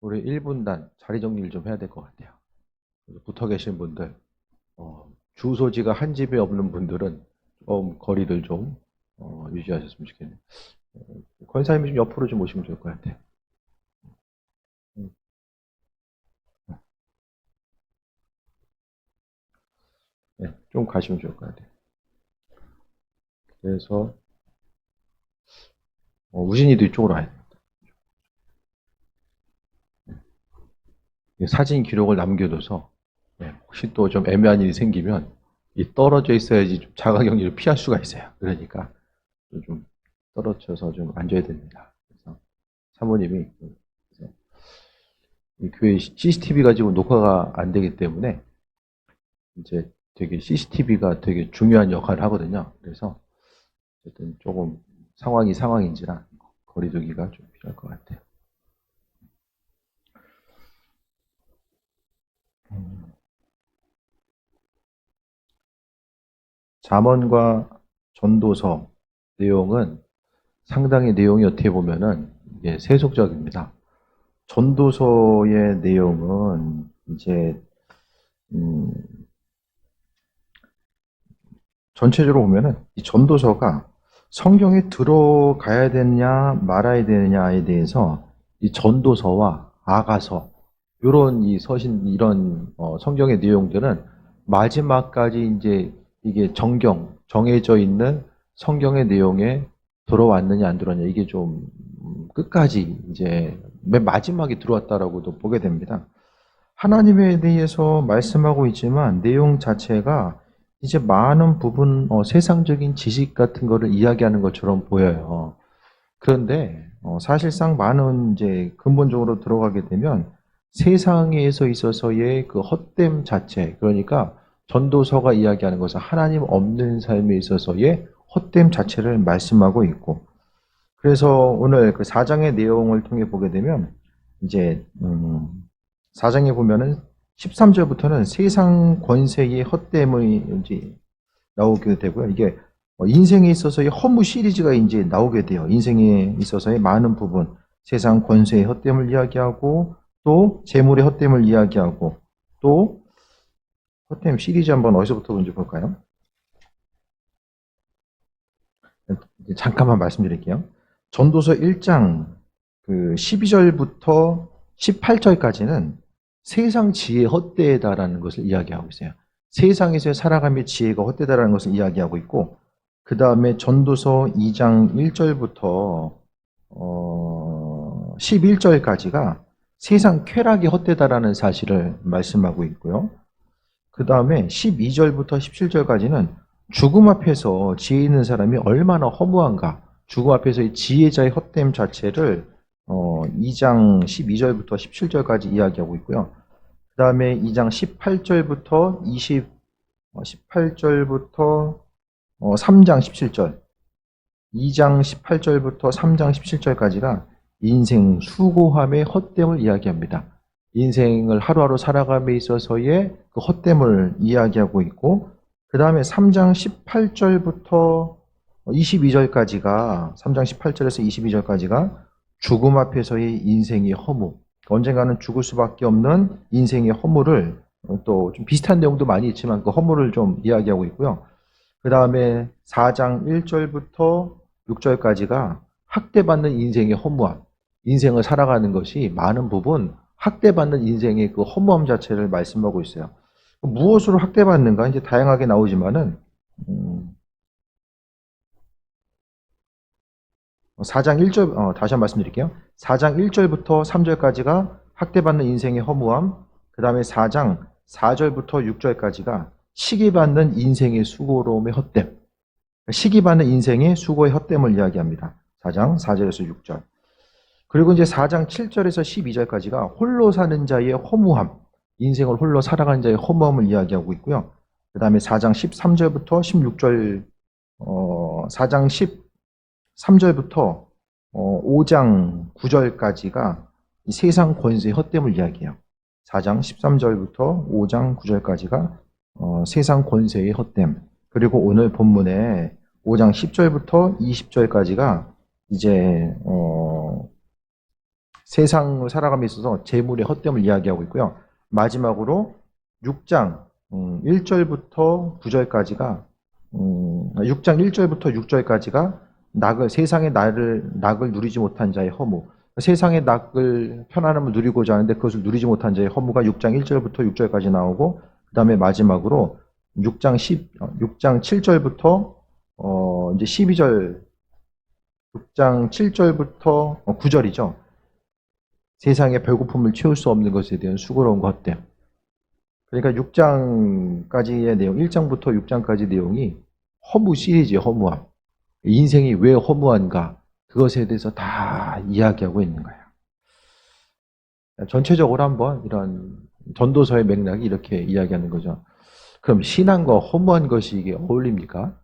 우리 1분단 자리 정리를 좀 해야 될 것 같아요. 붙어 계신 분들, 주소지가 한 집에 없는 분들은 좀 거리를 좀 유지하셨으면 좋겠네요. 권사님이 좀 옆으로 좀 오시면 좋을 것 같아요. 음, 네, 좀 가시면 좋을 것 같아요. 그래서 우진이도 이쪽으로 와야 돼요. 사진 기록을 남겨둬서 혹시 또 좀 애매한 일이 생기면 이 떨어져 있어야지 좀 자가격리를 피할 수가 있어요. 그러니까 좀 떨어져서 좀 앉아야 됩니다. 그래서 사모님이 이 교회 CCTV 가지고 녹화가 안 되기 때문에 이제 되게 CCTV가 되게 중요한 역할을 하거든요. 그래서 어쨌든 조금 상황이 상황인지라 거리두기가 좀 필요할 것 같아요. 잠언과 전도서 내용은 상당히 내용이 어떻게 보면은 이게 세속적입니다. 전도서의 내용은 이제 음, 전체적으로 보면은 이 전도서가 성경에 들어가야 되느냐 말아야 되느냐에 대해서 이 전도서와 아가서 이런 이 서신 이런 성경의 내용들은 마지막까지 이제 이게 정해져 있는 성경의 내용에 들어왔느냐 안 들어왔느냐 이게 좀 끝까지 이제 맨 마지막에 들어왔다라고도 보게 됩니다. 하나님에 대해서 말씀하고 있지만 내용 자체가 이제 많은 부분 세상적인 지식 같은 거를 이야기하는 것처럼 보여요. 그런데 사실상 많은 이제 근본적으로 들어가게 되면 세상에서 있어서의 그 헛됨 자체, 그러니까 전도서가 이야기하는 것은 하나님 없는 삶에 있어서의 헛됨 자체를 말씀하고 있고, 그래서 오늘 그 4장의 내용을 통해 보게 되면 이제 4장에 보면은 13절부터는 세상 권세의 헛됨이 이제 나오게 되고요. 이게 인생에 있어서의 허무 시리즈가 이제 나오게 돼요. 인생에 있어서의 많은 부분, 세상 권세의 헛됨을 이야기하고 또 재물의 헛됨을 이야기하고 또 헛됨 시리즈 한번 어디서부터 먼저 볼까요? 잠깐만 말씀드릴게요. 전도서 1장 그 12절부터 18절까지는 세상 지혜 헛되다라는 것을 이야기하고 있어요. 세상에서의 살아감의 지혜가 헛되다라는 것을 이야기하고 있고, 그 다음에 전도서 2장 1절부터 11절까지가 세상 쾌락이 헛되다라는 사실을 말씀하고 있고요. 그 다음에 12절부터 17절까지는 죽음 앞에서 지혜 있는 사람이 얼마나 허무한가, 죽음 앞에서의 지혜자의 헛됨 자체를 2장 12절부터 17절까지 이야기하고 있고요. 그 다음에 2장 18절부터 18절부터 3장 17절, 2장 18절부터 3장 17절까지가 인생 수고함의 헛됨을 이야기합니다. 인생을 하루하루 살아감에 있어서의 그 헛됨을 이야기하고 있고, 그 다음에 3장 18절부터 22절까지가, 3장 18절에서 22절까지가 죽음 앞에서의 인생의 허무, 언젠가는 죽을 수밖에 없는 인생의 허무를 또 좀 비슷한 내용도 많이 있지만 그 허무를 좀 이야기하고 있고요. 그 다음에 4장 1절부터 6절까지가 학대받는 인생의 허무함, 인생을 살아가는 것이 많은 부분 학대받는 인생의 그 허무함 자체를 말씀하고 있어요. 무엇으로 학대받는가? 이제 다양하게 나오지만은 4장 1절 다시 한번 말씀드릴게요. 4장 1절부터 3절까지가 학대받는 인생의 허무함, 그 다음에 4장 4절부터 6절까지가 시기받는 인생의 수고로움의 헛됨, 시기받는 인생의 수고의 헛됨을 이야기합니다. 4장 4절에서 6절. 그리고 이제 4장 7절에서 12절까지가 홀로 사는 자의 허무함, 인생을 홀로 살아가는 자의 허무함을 이야기하고 있고요. 그 다음에 4장 13절부터 16절, 4장 13절부터 5장 9절까지가 이 세상 권세의 헛됨을 이야기해요. 4장 13절부터 5장 9절까지가 세상 권세의 헛됨. 그리고 오늘 본문에 5장 10절부터 20절까지가 이제 세상을 살아감에 있어서 재물의 헛됨을 이야기하고 있고요. 마지막으로 6장 1절부터 9절까지가 6장 1절부터 6절까지가 세상의 낙을 누리지 못한 자의 허무. 세상의 낙을 편안함을 누리고자 하는데 그것을 누리지 못한 자의 허무가 6장 1절부터 6절까지 나오고, 그 다음에 마지막으로 6장 7절부터 이제 12절, 6장 7절부터 9절이죠. 세상의 배고픔을 채울 수 없는 것에 대한 수고로운 것들. 그러니까 6장까지의 내용, 1장부터 6장까지 내용이 허무 시리즈의 허무함. 인생이 왜 허무한가? 그것에 대해서 다 이야기하고 있는 거예요. 전체적으로 한번 이런 전도서의 맥락이 이렇게 이야기하는 거죠. 그럼 신앙과 허무한 것이 이게 어울립니까?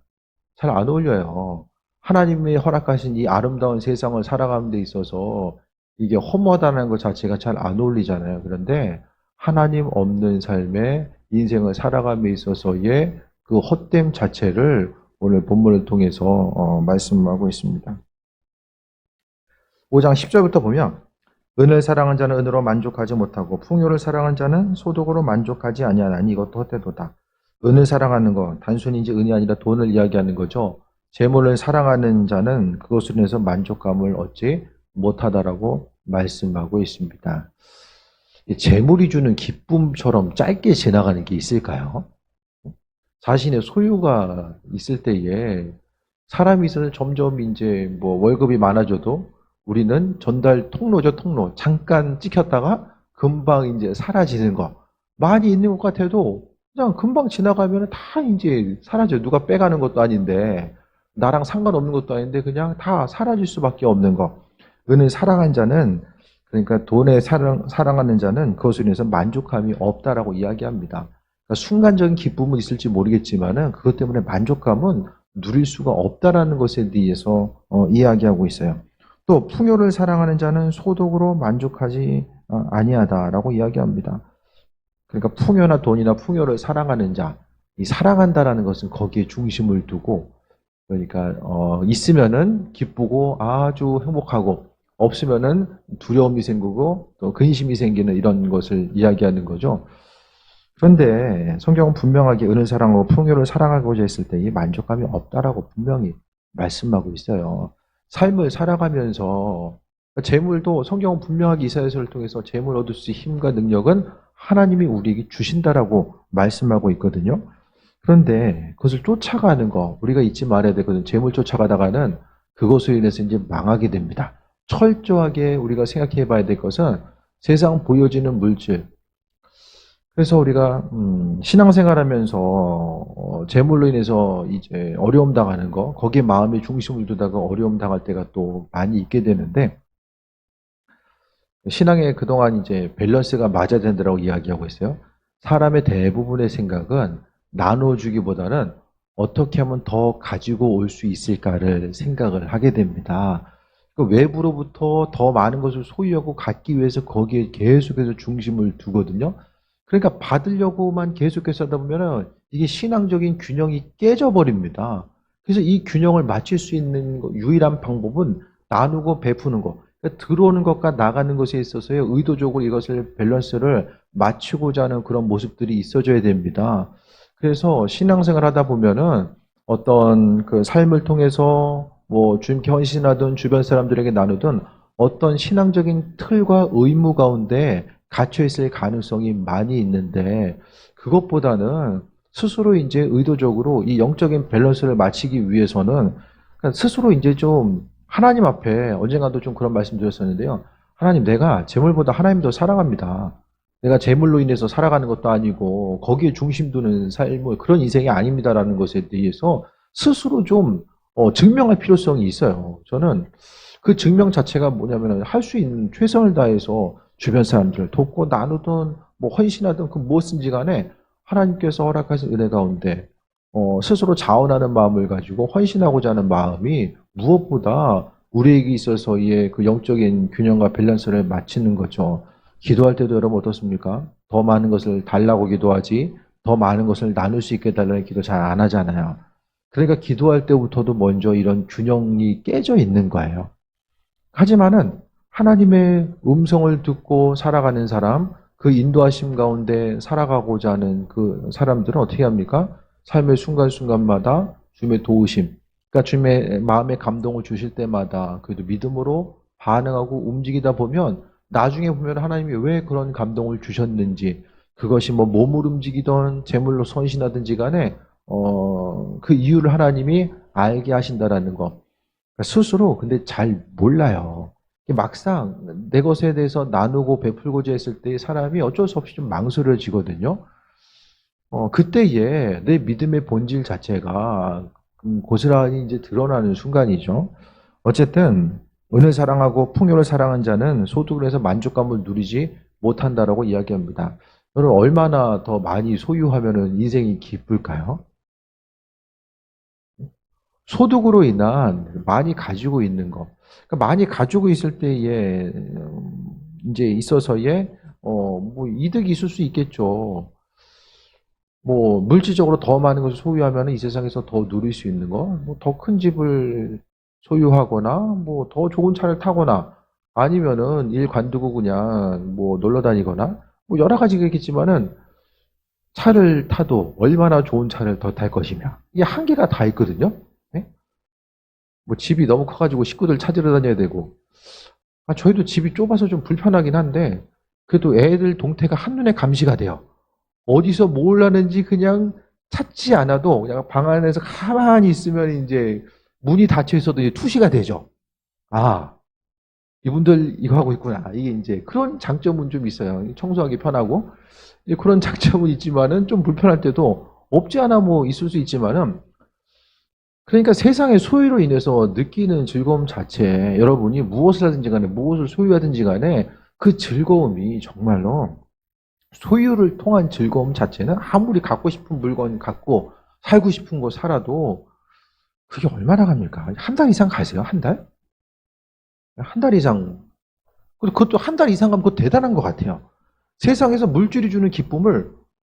잘 안 어울려요. 하나님이 허락하신 이 아름다운 세상을 살아가는 데 있어서 이게 허무하다는 것 자체가 잘 안 어울리잖아요. 그런데 하나님 없는 삶의 인생을 살아감에 있어서의 그 헛됨 자체를 오늘 본문을 통해서 말씀하고 있습니다. 5장 10절부터 보면 은을 사랑한 자는 은으로 만족하지 못하고 풍요를 사랑한 자는 소득으로 만족하지 아니하나니 이것도 헛되도다. 은을 사랑하는 것, 단순히 이제 은이 아니라 돈을 이야기하는 거죠. 재물을 사랑하는 자는 그것으로 인해서 만족감을 얻지 못하다라고 말씀하고 있습니다. 재물이 주는 기쁨처럼 짧게 지나가는 게 있을까요? 자신의 소유가 있을 때에 사람이 있어서 점점 이제 뭐 월급이 많아져도 우리는 전달 통로죠, 통로. 잠깐 찍혔다가 금방 이제 사라지는 거. 많이 있는 것 같아도 그냥 금방 지나가면 다 이제 사라져요. 누가 빼가는 것도 아닌데, 나랑 상관없는 것도 아닌데 그냥 다 사라질 수밖에 없는 거. 은을 사랑한 자는, 그러니까 돈에 사랑하는 자는 그것으로 인해서 만족감이 없다라고 이야기합니다. 그러니까 순간적인 기쁨은 있을지 모르겠지만은 그것 때문에 만족감은 누릴 수가 없다라는 것에 대해서 이야기하고 있어요. 또 풍요를 사랑하는 자는 소득으로 만족하지 아니하다라고 이야기합니다. 그러니까 풍요나 돈이나 풍요를 사랑하는 자, 이 사랑한다라는 것은 거기에 중심을 두고, 그러니까 있으면은 기쁘고 아주 행복하고, 없으면은 두려움이 생기고 또 근심이 생기는 이런 것을 이야기하는 거죠. 그런데 성경은 분명하게 은을 사랑하고 풍요를 사랑하고자 했을 때 이 만족감이 없다라고 분명히 말씀하고 있어요. 삶을 살아가면서 재물도 성경은 분명하게 이사야서를 통해서 재물 얻을 수 있는 힘과 능력은 하나님이 우리에게 주신다라고 말씀하고 있거든요. 그런데 그것을 쫓아가는 거 우리가 잊지 말아야 되거든요. 재물 쫓아가다가는 그것으로 인해서 이제 망하게 됩니다. 철저하게 우리가 생각해 봐야 될 것은 세상 보여지는 물질. 그래서 우리가 신앙생활하면서 재물로 인해서 이제 어려움 당하는 거, 거기에 마음의 중심을 두다가 어려움 당할 때가 또 많이 있게 되는데, 신앙에 그동안 이제 밸런스가 맞아야 된다고 이야기하고 있어요. 사람의 대부분의 생각은 나눠주기보다는 어떻게 하면 더 가지고 올 수 있을까를 생각을 하게 됩니다. 외부로부터 더 많은 것을 소유하고 갖기 위해서 거기에 계속해서 중심을 두거든요. 그러니까 받으려고만 계속해서 하다 보면 이게 신앙적인 균형이 깨져버립니다. 그래서 이 균형을 맞출 수 있는 유일한 방법은 나누고 베푸는 거. 그러니까 들어오는 것과 나가는 것에 있어서요, 의도적으로 이것을 밸런스를 맞추고자 하는 그런 모습들이 있어져야 됩니다. 그래서 신앙생활 하다 보면은 어떤 그 삶을 통해서 뭐 주님께 헌신하든 주변 사람들에게 나누든 어떤 신앙적인 틀과 의무 가운데 갇혀 있을 가능성이 많이 있는데, 그것보다는 스스로 이제 의도적으로 이 영적인 밸런스를 맞추기 위해서는 스스로 이제 좀 하나님 앞에, 언젠가도 좀 그런 말씀 드렸었는데요. 하나님, 내가 재물보다 하나님 더 사랑합니다. 내가 재물로 인해서 살아가는 것도 아니고 거기에 중심 두는 삶을, 그런 인생이 아닙니다라는 것에 대해서 스스로 좀 증명할 필요성이 있어요. 저는 그 증명 자체가 뭐냐면 할 수 있는 최선을 다해서 주변 사람들을 돕고 나누든 뭐 헌신하든 그 무엇인지 간에 하나님께서 허락하신 은혜 가운데 스스로 자원하는 마음을 가지고 헌신하고자 하는 마음이 무엇보다 우리에게 있어서의 그 영적인 균형과 밸런스를 맞추는 거죠. 기도할 때도 여러분 어떻습니까? 더 많은 것을 달라고 기도하지 더 많은 것을 나눌 수 있게 해달라는 기도 잘 안 하잖아요. 그러니까 기도할 때부터도 먼저 이런 균형이 깨져 있는 거예요. 하지만은 하나님의 음성을 듣고 살아가는 사람, 그 인도하심 가운데 살아가고자 하는 그 사람들은 어떻게 합니까? 삶의 순간순간마다 주님의 도우심, 그러니까 주님의 마음의 감동을 주실 때마다 그래도 믿음으로 반응하고 움직이다 보면 나중에 보면 하나님이 왜 그런 감동을 주셨는지, 그것이 뭐 몸을 움직이던 재물로 헌신하든지 간에 그 이유를 하나님이 알게 하신다라는 거. 그러니까 스스로 근데 잘 몰라요. 막상 내 것에 대해서 나누고 베풀고자 했을 때 사람이 어쩔 수 없이 좀 망설여지거든요. 그때에 내 믿음의 본질 자체가 고스란히 이제 드러나는 순간이죠. 어쨌든 은을 사랑하고 풍요를 사랑한 자는 소득을 해서 만족감을 누리지 못한다라고 이야기합니다. 여러분 얼마나 더 많이 소유하면은 인생이 기쁠까요? 소득으로 인한 많이 가지고 있는 거. 그러니까 많이 가지고 있을 때에 이제 있어서의 뭐 이득이 있을 수 있겠죠. 뭐 물질적으로 더 많은 것을 소유하면 이 세상에서 더 누릴 수 있는 거, 뭐 더 큰 집을 소유하거나 뭐 더 좋은 차를 타거나 아니면은 일 관두고 그냥 뭐 놀러 다니거나 뭐 여러 가지가 있겠지만은 차를 타도 얼마나 좋은 차를 더 탈 것이냐. 이게 한계가 다 있거든요. 네? 뭐 집이 너무 커가지고 식구들 찾으러 다녀야 되고. 저희도 집이 좁아서 좀 불편하긴 한데 그래도 애들 동태가 한눈에 감시가 돼요. 어디서 뭘 하는지 그냥 찾지 않아도 그냥 방 안에서 가만히 있으면 이제 문이 닫혀 있어도 이제 투시가 되죠. 아, 이분들 이거 하고 있구나. 이게 이제 그런 장점은 좀 있어요. 청소하기 편하고. 그런 장점은 있지만은 좀 불편할 때도 없지 않아 뭐 있을 수 있지만은 그러니까 세상의 소유로 인해서 느끼는 즐거움 자체, 여러분이 무엇을 하든지 간에 무엇을 소유하든지 간에 그 즐거움이 정말로 소유를 통한 즐거움 자체는 아무리 갖고 싶은 물건 갖고 살고 싶은 거 살아도 그게 얼마나 갑니까? 한 달 이상 가세요? 한 달? 한 달 이상. 그것도 한 달 이상 가면 그거 대단한 것 같아요. 세상에서 물질이 주는 기쁨을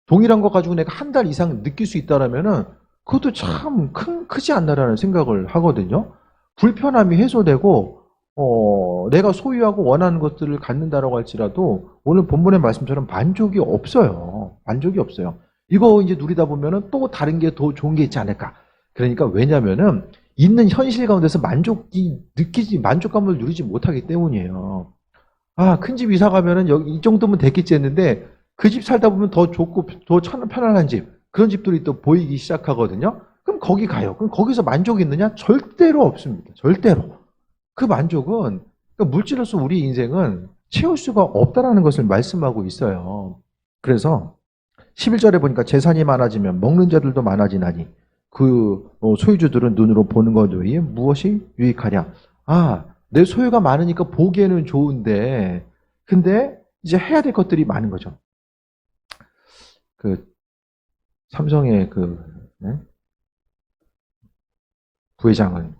동일한 거 가지고 내가 한 달 이상 느낄 수 있다라면은 그것도 참 크지 않나라는 생각을 하거든요. 불편함이 해소되고 내가 소유하고 원하는 것들을 갖는다라고 할지라도 오늘 본문의 말씀처럼 만족이 없어요. 만족이 없어요. 이거 이제 누리다 보면은 또 다른 게 더 좋은 게 있지 않을까. 그러니까 왜냐면은 있는 현실 가운데서 만족감을 누리지 못하기 때문이에요. 큰 집 이사 가면은 여기 이 정도면 됐겠지 했는데 그 집 살다 보면 더 좋고 더 편안한 집, 그런 집들이 또 보이기 시작하거든요. 그럼 거기 가요. 그럼 거기서 만족이 있느냐? 절대로 없습니다. 절대로. 그 만족은 그러니까 물질로서 우리 인생은 채울 수가 없다라는 것을 말씀하고 있어요. 그래서 11절에 보니까 재산이 많아지면 먹는 자들도 많아지나니 그 소유주들은 눈으로 보는 것 외에 무엇이 유익하냐. 내 소유가 많으니까 보기에는 좋은데 근데 이제 해야 될 것들이 많은 거죠. 그 삼성의 부회장은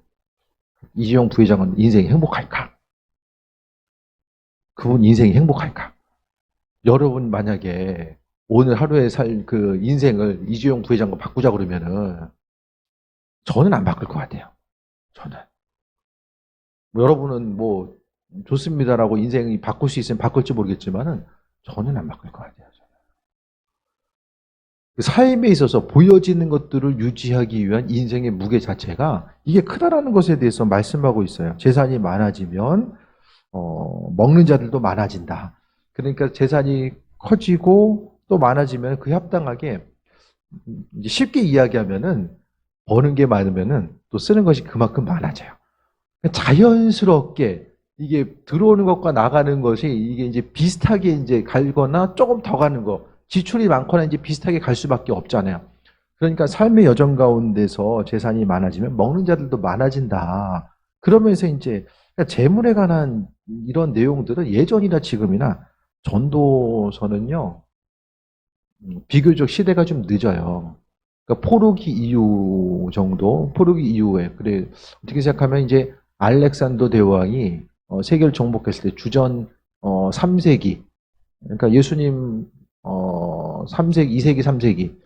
이재용 부회장은 인생이 행복할까? 그분 인생이 행복할까? 여러분 만약에 오늘 하루에 살 그 인생을 이재용 부회장과 바꾸자 그러면은 저는 안 바꿀 것 같아요. 저는. 여러분은 뭐 좋습니다라고 인생이 바꿀 수 있으면 바꿀지 모르겠지만은 저는 안 바꿀 것 같아요. 삶에 있어서 보여지는 것들을 유지하기 위한 인생의 무게 자체가 이게 크다라는 것에 대해서 말씀하고 있어요. 재산이 많아지면 먹는 자들도 많아진다. 그러니까 재산이 커지고 또 많아지면 그 합당하게 이제 쉽게 이야기하면은 버는 게 많으면은 또 쓰는 것이 그만큼 많아져요. 자연스럽게 이게 들어오는 것과 나가는 것이 이게 이제 비슷하게 이제 갈거나 조금 더 가는 거, 지출이 많거나 이제 비슷하게 갈 수밖에 없잖아요. 그러니까 삶의 여정 가운데서 재산이 많아지면 먹는 자들도 많아진다. 그러면서 이제 재물에 관한 이런 내용들은 예전이나 지금이나 전도서는요, 비교적 시대가 좀 늦어요. 그러니까 포르기 이후 정도, 포르기 이후에. 그래, 어떻게 생각하면 이제 알렉산더 대왕이 세계를 정복했을 때 주전 3세기, 그러니까 예수님 3세기, 2세기, 3세기,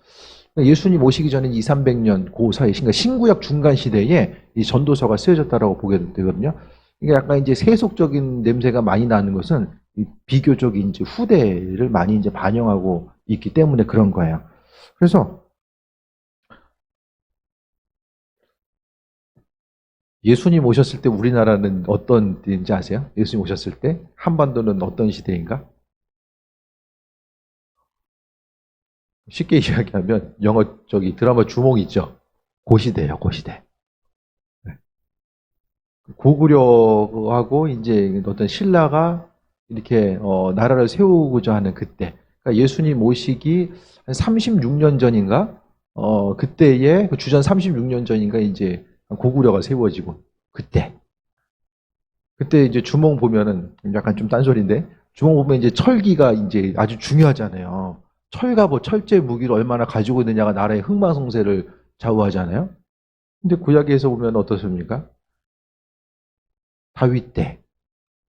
예수님 오시기 전에 2, 300년 그 사이, 그러니까 신구약 중간 시대에 이 전도서가 쓰여졌다라고 보게 되거든요. 이게 약간 이제 세속적인 냄새가 많이 나는 것은 이 비교적 이제 후대를 많이 이제 반영하고 있기 때문에 그런 거예요. 그래서 예수님 오셨을 때 우리나라는 어떤 때인지 아세요? 예수님 오셨을 때 한반도는 어떤 시대인가? 쉽게 이야기하면 영어 드라마 주몽 있죠? 고시대예요, 고시대. 네. 고구려하고 이제 어떤 신라가 이렇게 나라를 세우고자 하는 그때. 그러니까 예수님 오시기 한 36년 전인가? 그때에 그 주전 36년 전인가 이제 고구려가 세워지고 그때. 그때 이제 주몽 보면은 약간 좀 딴소리인데 주몽 보면 이제 철기가 이제 아주 중요하잖아요. 철갑, 철제 무기를 얼마나 가지고 있느냐가 나라의 흥망성쇠를 좌우하잖아요. 근데 구약에서 보면 어떻습니까? 다윗 때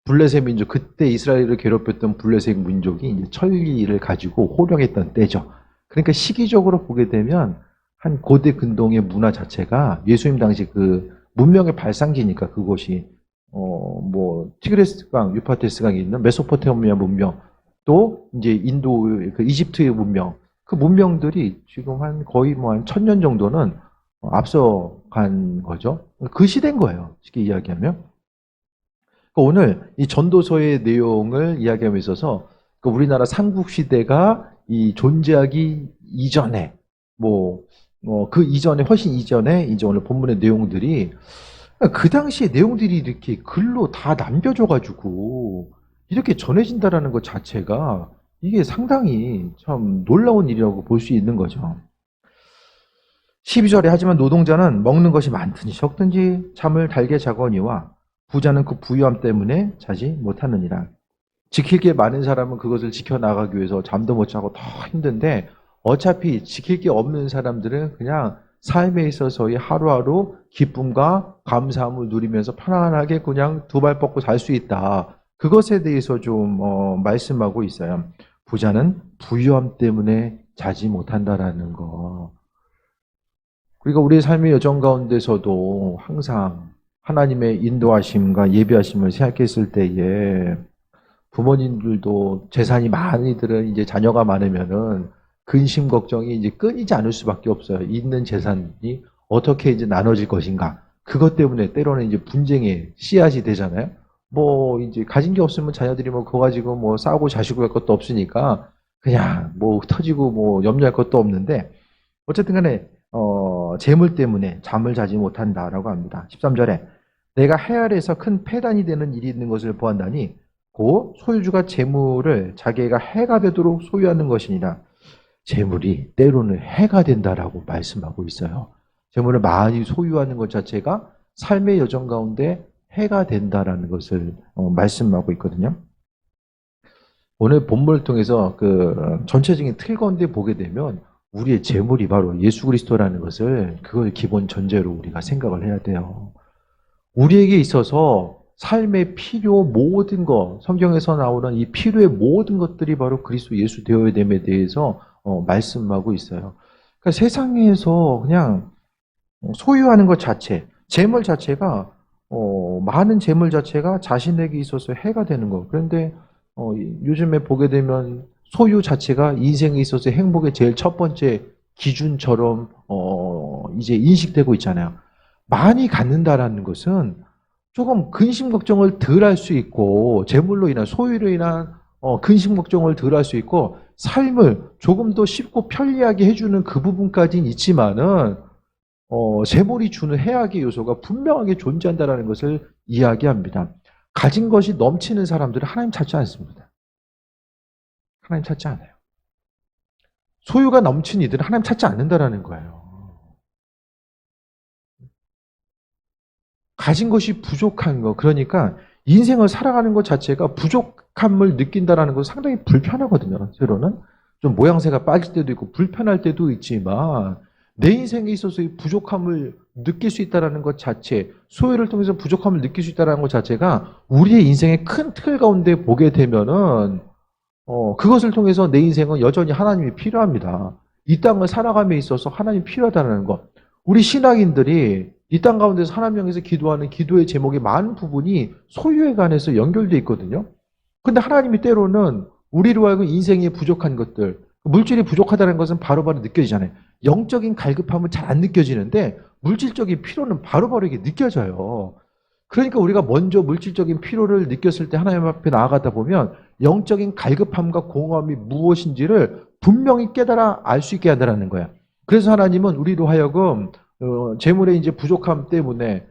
블레셋 민족, 그때 이스라엘을 괴롭혔던 블레셋 민족이 이제 철기를 가지고 호령했던 때죠. 그러니까 시기적으로 보게 되면 한 고대 근동의 문화 자체가 예수님 당시 그 문명의 발상지니까 그곳이 뭐 티그레스강, 유파테스강이 있는 메소포타미아 문명, 또 이제 인도 그 이집트의 문명, 그 문명들이 지금 한 거의 뭐 한 1000년 정도는 앞서간 거죠. 그 시대인 거예요. 쉽게 이야기하면. 오늘 이 전도서의 내용을 이야기함에 있어서 우리나라 삼국시대가 이 존재하기 이전에 그 이전에 훨씬 이전에 이제 오늘 본문의 내용들이 그 당시의 내용들이 이렇게 글로 다 남겨져가지고 이렇게 전해진다라는 것 자체가 이게 상당히 참 놀라운 일이라고 볼 수 있는 거죠. 12절에 하지만 노동자는 먹는 것이 많든지 적든지 잠을 달게 자거니와 부자는 그 부유함 때문에 자지 못하느니라. 지킬 게 많은 사람은 그것을 지켜나가기 위해서 잠도 못 자고 더 힘든데 어차피 지킬 게 없는 사람들은 그냥 삶에 있어서의 하루하루 기쁨과 감사함을 누리면서 편안하게 그냥 두 발 뻗고 살 수 있다. 그것에 대해서 좀 말씀하고 있어요. 부자는 부유함 때문에 자지 못한다라는 거. 그러니까 우리의 삶의 여정 가운데서도 항상 하나님의 인도하심과 예비하심을 생각했을 때에 부모님들도 재산이 많이들은 이제 자녀가 많으면은 근심 걱정이 이제 끊이지 않을 수밖에 없어요. 있는 재산이 어떻게 이제 나눠질 것인가. 그것 때문에 때로는 이제 분쟁의 씨앗이 되잖아요. 뭐 이제 가진 게 없으면 자녀들이 뭐 그거 가지고 뭐 싸우고 자시고 할 것도 없으니까 그냥 뭐 터지고 뭐 염려할 것도 없는데 어쨌든 간에 재물 때문에 잠을 자지 못한다라고 합니다. 13절에 내가 해 아래에서 큰 패단이 되는 일이 있는 것을 보았나니 곧 소유주가 재물을 자기가 해가 되도록 소유하는 것이니라. 재물이 때로는 해가 된다라고 말씀하고 있어요. 재물을 많이 소유하는 것 자체가 삶의 여정 가운데 해가 된다라는 것을 말씀하고 있거든요. 오늘 본문을 통해서 그 전체적인 틀 가운데 보게 되면 우리의 재물이 바로 예수 그리스도라는 것을 그걸 기본 전제로 우리가 생각을 해야 돼요. 우리에게 있어서 삶의 필요 모든 것, 성경에서 나오는 이 필요의 모든 것들이 바로 그리스도 예수 되어야 됨에 대해서 말씀하고 있어요. 그러니까 세상에서 그냥 소유하는 것 자체, 재물 자체가 많은 재물 자체가 자신에게 있어서 해가 되는 거. 그런데 요즘에 보게 되면 소유 자체가 인생에 있어서 행복의 제일 첫 번째 기준처럼 이제 인식되고 있잖아요. 많이 갖는다라는 것은 조금 근심 걱정을 덜 할 수 있고 재물로 인한 소유로 인한 근심 걱정을 덜 할 수 있고 삶을 조금 더 쉽고 편리하게 해주는 그 부분까지는 있지만은 재물이 주는 해악의 요소가 분명하게 존재한다는 것을 이야기합니다. 가진 것이 넘치는 사람들은 하나님 찾지 않습니다. 하나님 찾지 않아요. 소유가 넘친 이들은 하나님 찾지 않는다라는 거예요. 가진 것이 부족한 거, 그러니까 인생을 살아가는 것 자체가 부족함을 느낀다는 것은 상당히 불편하거든요. 때로는 좀 모양새가 빠질 때도 있고 불편할 때도 있지만 내 인생에 있어서 이 부족함을 느낄 수 있다는 것 자체, 소유를 통해서 부족함을 느낄 수 있다는 것 자체가 우리의 인생의 큰 틀 가운데 보게 되면은 그것을 통해서 내 인생은 여전히 하나님이 필요합니다. 이 땅을 살아감에 있어서 하나님이 필요하다는 것. 우리 신앙인들이 이 땅 가운데서 하나님 향해서 기도하는 기도의 제목의 많은 부분이 소유에 관해서 연결되어 있거든요. 근데 하나님이 때로는 우리로 하여금 인생에 부족한 것들, 물질이 부족하다는 것은 바로바로 느껴지잖아요. 영적인 갈급함은 잘 안 느껴지는데 물질적인 필요는 바로바로 이게 느껴져요. 그러니까 우리가 먼저 물질적인 필요를 느꼈을 때 하나님 앞에 나아가다 보면 영적인 갈급함과 공허함이 무엇인지를 분명히 깨달아 알 수 있게 한다는 거야. 그래서 하나님은 우리로 하여금 재물의 이제 부족함 때문에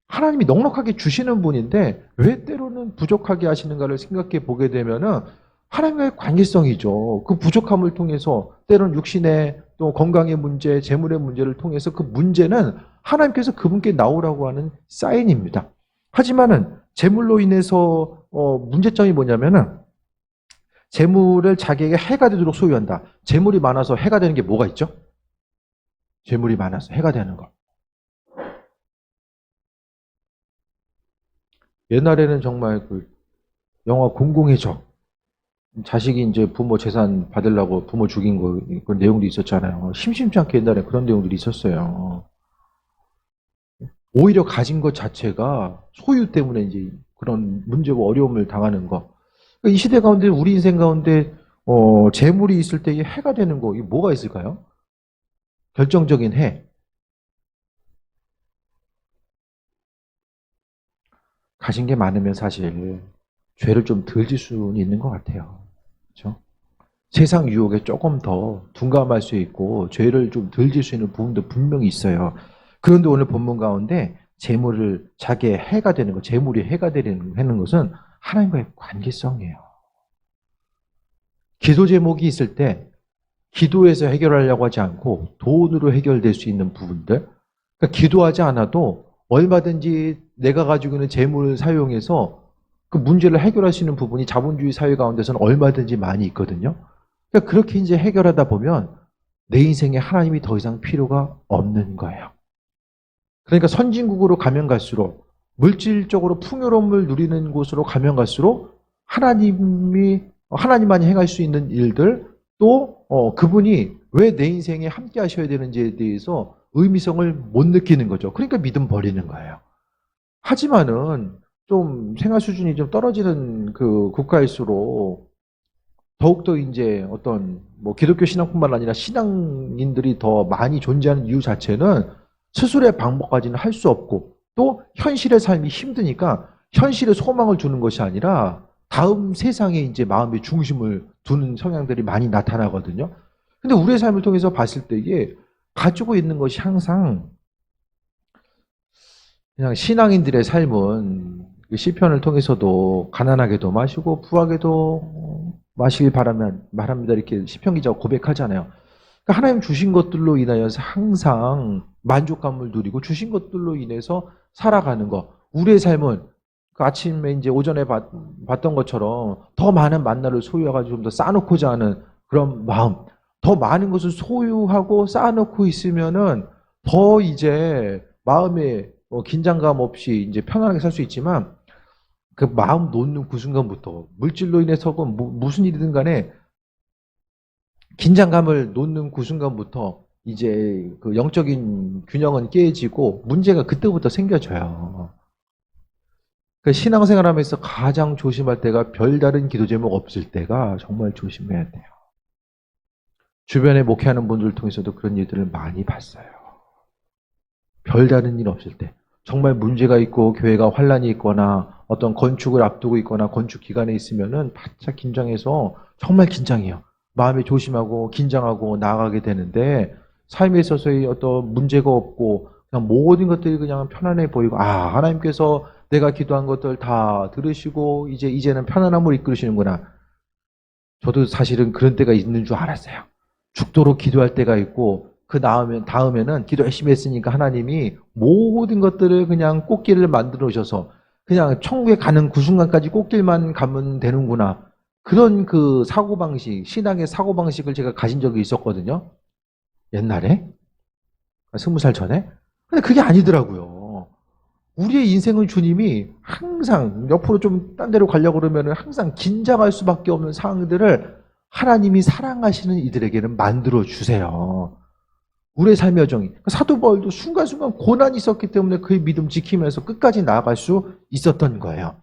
하나님이 넉넉하게 주시는 분인데 왜 때로는 부족하게 하시는가를 생각해 보게 되면은 하나님과의 관계성이죠. 그 부족함을 통해서 때로는 육신의 또 건강의 문제, 재물의 문제를 통해서 그 문제는 하나님께서 그분께 나오라고 하는 사인입니다. 하지만은 재물로 인해서 문제점이 뭐냐면은 재물을 자기에게 해가 되도록 소유한다. 재물이 많아서 해가 되는 게 뭐가 있죠? 재물이 많아서 해가 되는 거. 옛날에는 정말 그 영화 공공의 적, 자식이 이제 부모 재산 받으려고 부모 죽인 거, 그런 내용도 있었잖아요. 심심치 않게 옛날에 그런 내용들이 있었어요. 오히려 가진 것 자체가 소유 때문에 이제 그런 문제와 어려움을 당하는 거. 이 시대 가운데, 우리 인생 가운데, 재물이 있을 때 해가 되는 거, 이게 뭐가 있을까요? 결정적인 해. 가진 게 많으면 사실 죄를 좀 덜 질 수는 있는 것 같아요. 그렇죠? 세상 유혹에 조금 더 둔감할 수 있고 죄를 좀 덜 질 수 있는 부분도 분명히 있어요. 그런데 오늘 본문 가운데 재물을 자기의 해가 되는 것, 재물이 해가 되는 것은 하나님과의 관계성이에요. 기도 제목이 있을 때 기도해서 해결하려고 하지 않고 돈으로 해결될 수 있는 부분들, 그러니까 기도하지 않아도 얼마든지 내가 가지고 있는 재물을 사용해서 그 문제를 해결할 수 있는 부분이 자본주의 사회 가운데서는 얼마든지 많이 있거든요. 그러니까 그렇게 이제 해결하다 보면 내 인생에 하나님이 더 이상 필요가 없는 거예요. 그러니까 선진국으로 가면 갈수록 물질적으로 풍요로움을 누리는 곳으로 가면 갈수록 하나님만이 행할 수 있는 일들, 또 그분이 왜 내 인생에 함께 하셔야 되는지에 대해서 의미성을 못 느끼는 거죠. 그러니까 믿음 버리는 거예요. 하지만은 좀 생활 수준이 좀 떨어지는 그 국가일수록 더욱더 이제 어떤 뭐 기독교 신앙뿐만 아니라 신앙인들이 더 많이 존재하는 이유 자체는 스스로의 방법까지는 할 수 없고 또 현실의 삶이 힘드니까 현실에 소망을 두는 것이 아니라 다음 세상에 이제 마음의 중심을 두는 성향들이 많이 나타나거든요. 근데 우리의 삶을 통해서 봤을 때 이게 가지고 있는 것이 항상 그냥 신앙인들의 삶은 시편을 통해서도 가난하게도 마시고 부하게도 마시길 바랍니다. 이렇게 시편 기자가 고백하잖아요. 그러니까 하나님 주신 것들로 인하여서 항상 만족감을 누리고 주신 것들로 인해서 살아가는 것. 우리의 삶은 그 아침에 이제 오전에 봤던 것처럼 더 많은 만나를 소유해가지고 좀 더 쌓아놓고자 하는 그런 마음. 더 많은 것을 소유하고 쌓아놓고 있으면은 더 이제 마음에 긴장감 없이 이제 편안하게 살 수 있지만 그 마음 놓는 그 순간부터 물질로 인해서건 무슨 일이든 간에 긴장감을 놓는 그 순간부터 이제 그 영적인 균형은 깨지고 문제가 그때부터 생겨져요. 그 신앙생활 하면서 가장 조심할 때가 별다른 기도 제목 없을 때가 정말 조심해야 돼요. 주변에 목회하는 분들을 통해서도 그런 일들을 많이 봤어요. 별다른 일 없을 때. 정말 문제가 있고 교회가 환란이 있거나 어떤 건축을 앞두고 있거나 건축 기간에 있으면은 바짝 긴장해서 정말 긴장해요. 마음이 조심하고 긴장하고 나아가게 되는데 삶에 있어서의 어떤 문제가 없고 그냥 모든 것들이 그냥 편안해 보이고 하나님께서 내가 기도한 것들 다 들으시고 이제는 편안함으로 이끌으시는구나. 저도 사실은 그런 때가 있는 줄 알았어요. 죽도록 기도할 때가 있고 그 다음에는 기도 열심히 했으니까 하나님이 모든 것들을 그냥 꽃길을 만들어 오셔서 그냥 천국에 가는 그 순간까지 꽃길만 가면 되는구나. 그런 그 사고방식, 신앙의 사고방식을 제가 가진 적이 있었거든요. 옛날에. 20살 전에. 근데 그게 아니더라고요. 우리의 인생은 주님이 항상 옆으로 좀 딴 데로 가려고 그러면 항상 긴장할 수밖에 없는 상황들을 하나님이 사랑하시는 이들에게는 만들어 주세요. 우리의 삶의 여정이. 사도 바울도 순간순간 고난이 있었기 때문에 그의 믿음 지키면서 끝까지 나아갈 수 있었던 거예요.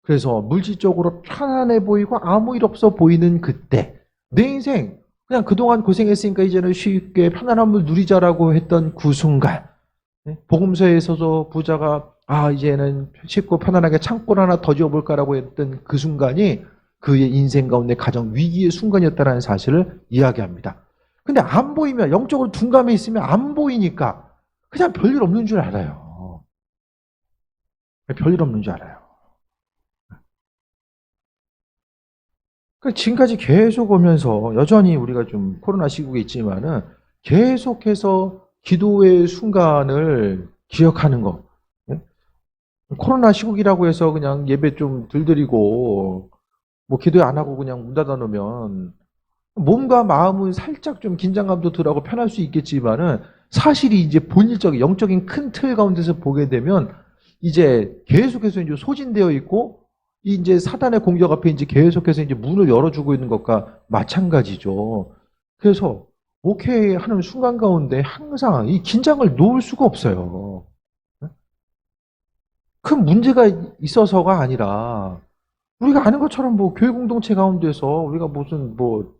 그래서 물질적으로 편안해 보이고 아무 일 없어 보이는 그때, 내 인생 그냥 그동안 고생했으니까 이제는 쉽게 편안함을 누리자라고 했던 그 순간, 복음서에서도 부자가 이제는 쉽고 편안하게 창고를 하나 더 지어볼까라고 했던 그 순간이 그의 인생 가운데 가장 위기의 순간이었다는 사실을 이야기합니다. 근데 안 보이면, 영적으로 둔감해 있으면 안 보이니까 그냥 별일 없는 줄 알아요. 별일 없는 줄 알아요. 지금까지 계속 오면서 여전히 우리가 좀 코로나 시국에 있지만은 계속해서 기도의 순간을 기억하는 거. 코로나 시국이라고 해서 그냥 예배 좀 덜 드리고 뭐 기도 안 하고 그냥 문 닫아 놓으면 몸과 마음은 살짝 좀 긴장감도 덜하고 편할 수 있겠지만은 사실이 이제 본질적인 영적인 큰 틀 가운데서 보게 되면 이제 계속해서 이제 소진되어 있고 이제 사단의 공격 앞에 이제 계속해서 이제 문을 열어주고 있는 것과 마찬가지죠. 그래서 목회하는 순간 가운데 항상 이 긴장을 놓을 수가 없어요. 큰 문제가 있어서가 아니라 우리가 아는 것처럼 뭐 교회 공동체 가운데서 우리가 무슨 뭐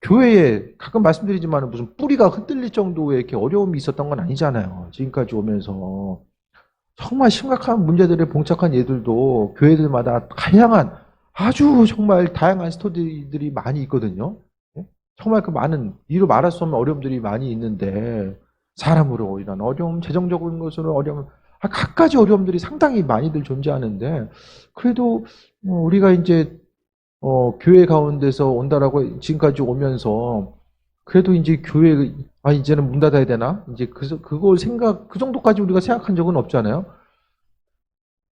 교회에 가끔 말씀드리지만 무슨 뿌리가 흔들릴 정도의 이렇게 어려움이 있었던 건 아니잖아요. 지금까지 오면서 정말 심각한 문제들에 봉착한 예들도 교회들마다 다양한 아주 정말 다양한 스토리들이 많이 있거든요. 정말 그 많은 이루 말할 수 없는 어려움들이 많이 있는데 사람으로 인한 어려움, 재정적인 것으로 어려움, 갖가지 어려움들이 상당히 많이들 존재하는데 그래도 우리가 이제 교회 가운데서 온다라고 지금까지 오면서 그래도 이제 교회 이제는 문 닫아야 되나? 이제 그걸 그 정도까지 우리가 생각한 적은 없잖아요.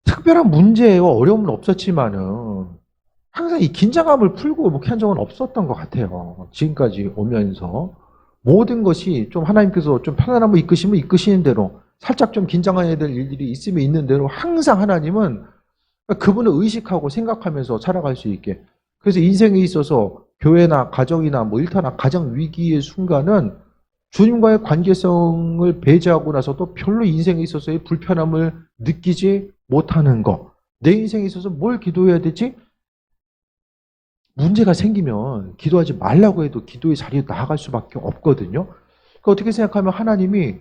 특별한 문제와 어려움은 없었지만은 항상 이 긴장감을 풀고 목회한 적은 없었던 것 같아요. 지금까지 오면서 모든 것이 좀 하나님께서 좀 편안함을 이끄시면 이끄시는 대로 살짝 좀 긴장해야 될 일들이 있으면 있는 대로 항상 하나님은 그분을 의식하고 생각하면서 살아갈 수 있게. 그래서 인생에 있어서 교회나 가정이나 뭐 일터나 가장 위기의 순간은 주님과의 관계성을 배제하고 나서도 별로 인생에 있어서의 불편함을 느끼지 못하는 거. 내 인생에 있어서 뭘 기도해야 되지? 문제가 생기면 기도하지 말라고 해도 기도의 자리에 나아갈 수밖에 없거든요. 그러니까 어떻게 생각하면 하나님이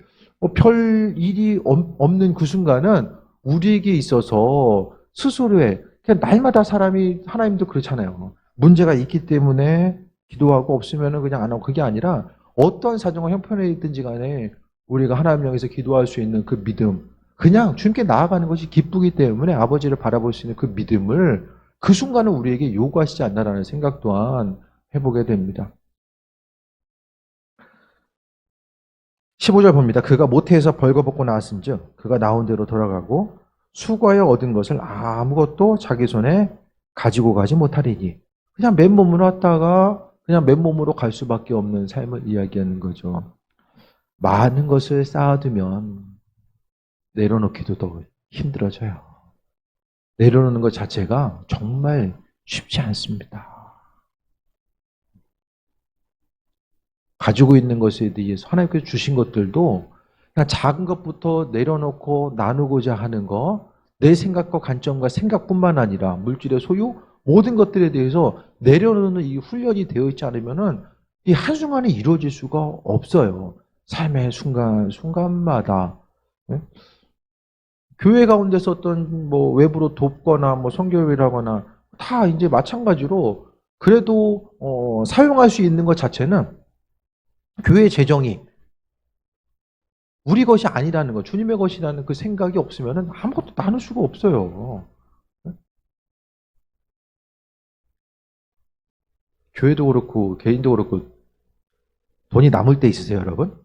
별 일이 없는 그 순간은 우리에게 있어서 스스로의 그냥 날마다 하나님도 그렇잖아요. 문제가 있기 때문에 기도하고 없으면 그냥 안 하고 그게 아니라 어떤 사정과 형편에 있든지 간에 우리가 하나님 향해서 기도할 수 있는 그 믿음, 그냥 주님께 나아가는 것이 기쁘기 때문에 아버지를 바라볼 수 있는 그 믿음을 그 순간은 우리에게 요구하시지 않나라는 생각 또한 해보게 됩니다. 15절 봅니다. 그가 모태에서 벌거벗고 나왔은즉 그가 나온 대로 돌아가고 수고하여 얻은 것을 아무것도 자기 손에 가지고 가지 못하리니 그냥 맨몸으로 왔다가 그냥 맨몸으로 갈 수밖에 없는 삶을 이야기하는 거죠. 많은 것을 쌓아두면 내려놓기도 더 힘들어져요. 내려놓는 것 자체가 정말 쉽지 않습니다. 가지고 있는 것에 대해서 하나님께서 주신 것들도 그냥 작은 것부터 내려놓고 나누고자 하는 거, 내 생각과 관점과 생각뿐만 아니라 물질의 소유, 모든 것들에 대해서 내려놓는 이 훈련이 되어 있지 않으면은 이 한순간에 이루어질 수가 없어요. 삶의 순간마다. 교회 가운데서 어떤 뭐 외부로 돕거나 뭐 선교회를 하거나 다 이제 마찬가지로 그래도 사용할 수 있는 것 자체는 교회 재정이 우리 것이 아니라는 것, 주님의 것이라는 그 생각이 없으면 아무것도 나눌 수가 없어요. 교회도 그렇고 개인도 그렇고 돈이 남을 때 있으세요, 여러분?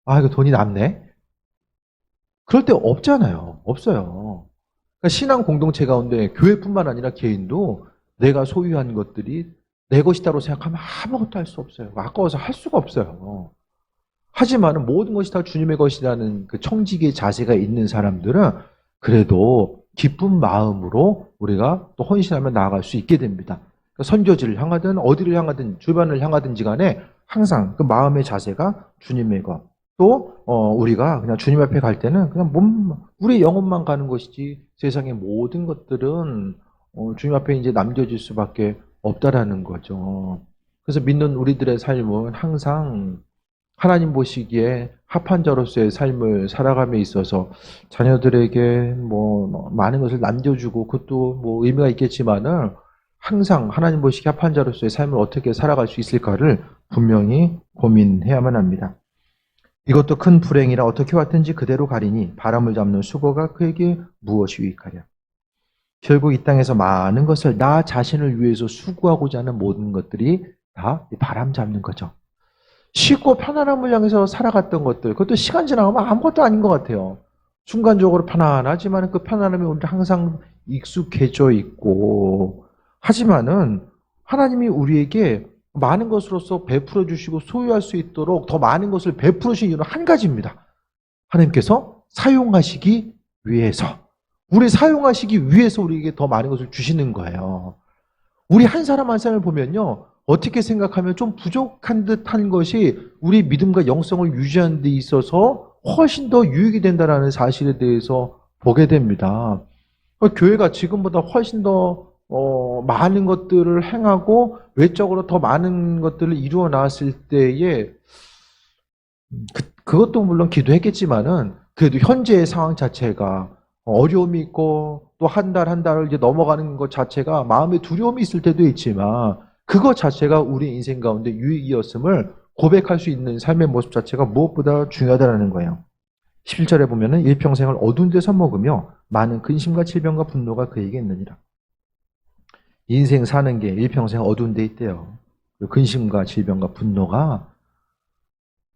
이거 돈이 남네? 그럴 때 없잖아요. 없어요. 그러니까 신앙 공동체 가운데 교회뿐만 아니라 개인도 내가 소유한 것들이 내 것이다로 생각하면 아무것도 할 수 없어요. 아까워서 할 수가 없어요. 하지만 모든 것이 다 주님의 것이라는 그 청지기의 자세가 있는 사람들은 그래도 기쁜 마음으로 우리가 또 헌신하며 나아갈 수 있게 됩니다. 그러니까 선교지를 향하든 어디를 향하든 주변을 향하든지 간에 항상 그 마음의 자세가 주님의 것, 또 우리가 그냥 주님 앞에 갈 때는 그냥 우리 영혼만 가는 것이지 세상의 모든 것들은 주님 앞에 이제 남겨질 수밖에 없다라는 거죠. 그래서 믿는 우리들의 삶은 항상 하나님 보시기에 합한 자로서의 삶을 살아감에 있어서 자녀들에게 뭐 많은 것을 남겨주고 그것도 뭐 의미가 있겠지만은 항상 하나님 보시기에 합한 자로서의 삶을 어떻게 살아갈 수 있을까를 분명히 고민해야만 합니다. 이것도 큰 불행이라 어떻게 왔든지 그대로 가리니 바람을 잡는 수고가 그에게 무엇이 유익하랴. 결국 이 땅에서 많은 것을 나 자신을 위해서 수고하고자 하는 모든 것들이 다 바람 잡는 거죠. 쉽고 편안함을 향해서 살아갔던 것들, 그것도 시간 지나가면 아무것도 아닌 것 같아요. 순간적으로 편안하지만 그 편안함이 우리 항상 익숙해져 있고, 하지만은 하나님이 우리에게 많은 것으로서 베풀어 주시고 소유할 수 있도록 더 많은 것을 베풀으신 이유는 한 가지입니다. 하나님께서 사용하시기 위해서, 우리 사용하시기 위해서 우리에게 더 많은 것을 주시는 거예요. 우리 한 사람 한 사람을 보면요, 어떻게 생각하면 좀 부족한 듯한 것이 우리 믿음과 영성을 유지하는 데 있어서 훨씬 더 유익이 된다는 사실에 대해서 보게 됩니다. 교회가 지금보다 훨씬 더 많은 것들을 행하고 외적으로 더 많은 것들을 이루어 나왔을 때에 그것도 물론 기도했겠지만은 그래도 현재의 상황 자체가 어려움이 있고 또 한 달을 이제 넘어가는 것 자체가 마음에 두려움이 있을 때도 있지만 그것 자체가 우리 인생 가운데 유익이었음을 고백할 수 있는 삶의 모습 자체가 무엇보다 중요하다는 거예요. 11절에 보면은 일평생을 어두운 데서 먹으며 많은 근심과 질병과 분노가 그에게 있느니라. 인생 사는 게 일평생 어두운 데 있대요. 근심과 질병과 분노가